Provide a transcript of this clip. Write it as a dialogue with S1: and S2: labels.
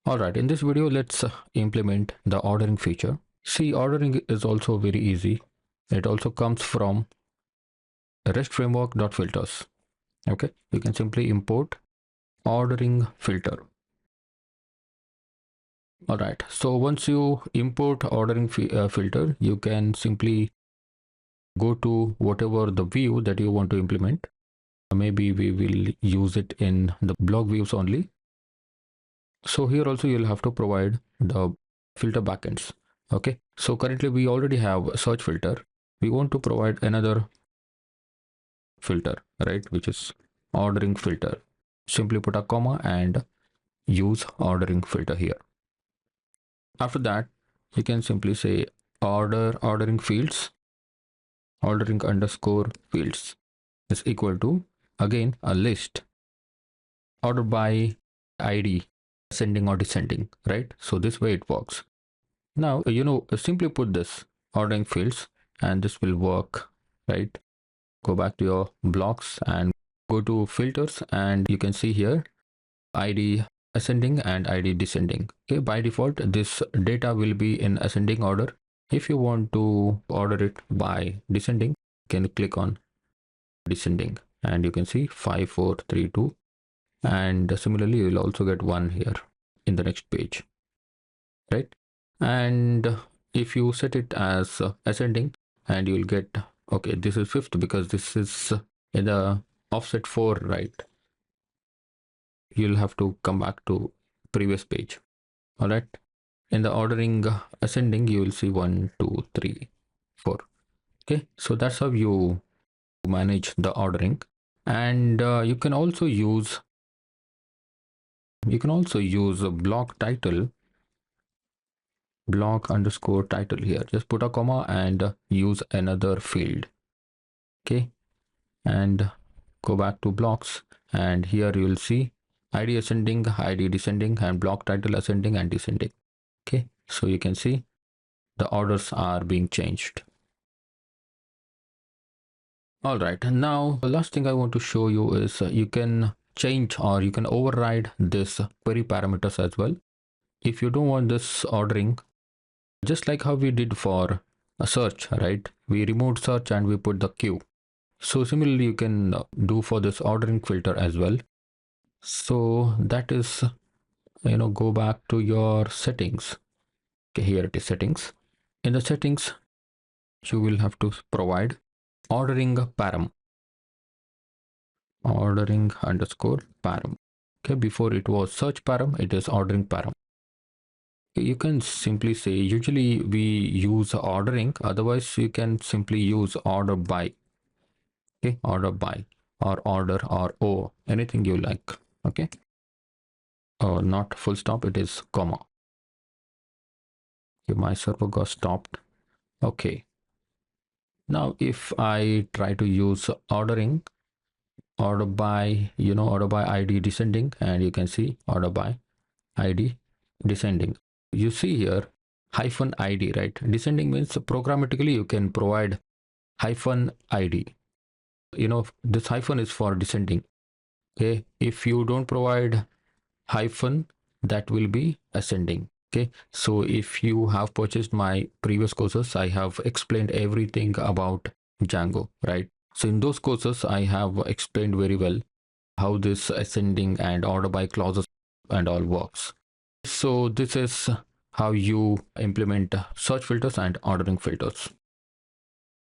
S1: All right, in this video, let's implement the ordering feature. See, ordering is also very easy. It also comes from REST framework.filters. Okay, you can simply import ordering filter. All right, so once you import ordering filter, you can simply go to whatever the view that you want to implement. Maybe we will use it in the blog views only. So here also you'll have to provide the filter backends. Okay, so currently we already have a search filter. We want to provide another filter, right, which is ordering filter. Simply put a comma and use ordering filter here. After that, you can simply say ordering fields, ordering underscore fields is equal to, again, a list ordered by ID, ascending or descending, right? So this way it works. Now, simply put this ordering fields and this will work, right? Go back to your blocks and go to filters, and you can see here ID ascending and ID descending. Okay, by default, this data will be in ascending order. If you want to order it by descending, you can click on descending and you can see 5, 4, 3, 2. And similarly, you will also get 1 here in the next page, right? And if you set it as ascending, and you will get, okay, this is 5th because this is in the offset 4, right? You'll have to come back to previous page. All right, in the ordering ascending, you will see 1, 2, 3, 4. Okay, so that's how you manage the ordering. And you can also use a block title, block underscore title here. Just put a comma and use another field. Okay, and go back to blocks, and here you will see ID ascending, ID descending, and block title ascending and descending. Okay, so you can see the orders are being changed. All right, and now the last thing I want to show you is you can change or you can override this query parameters as well. If you don't want this ordering, just like how we did for a search, right? We removed search and we put the queue. So similarly, you can do for this ordering filter as well. So that is, go back to your settings. Okay, here it is, settings. In the settings, you will have to provide ordering param, ordering underscore param. Okay, before it was search param, it is ordering param. You can simply say, usually we use ordering, otherwise you can simply use order by. Okay, order by or order or o, anything you like. Okay, oh, not full stop, it is comma. Okay, my server got stopped. Okay, now if I try to use ordering, order by, order by ID descending, and you can see order by ID descending. You see here hyphen ID, right? Descending means programmatically you can provide hyphen ID. This hyphen is for descending. Okay, if you don't provide hyphen, that will be ascending. Okay, so if you have purchased my previous courses, I have explained everything about Django, right? So in those courses, I have explained very well how this ascending and order by clauses and all works. So this is how you implement search filters and ordering filters.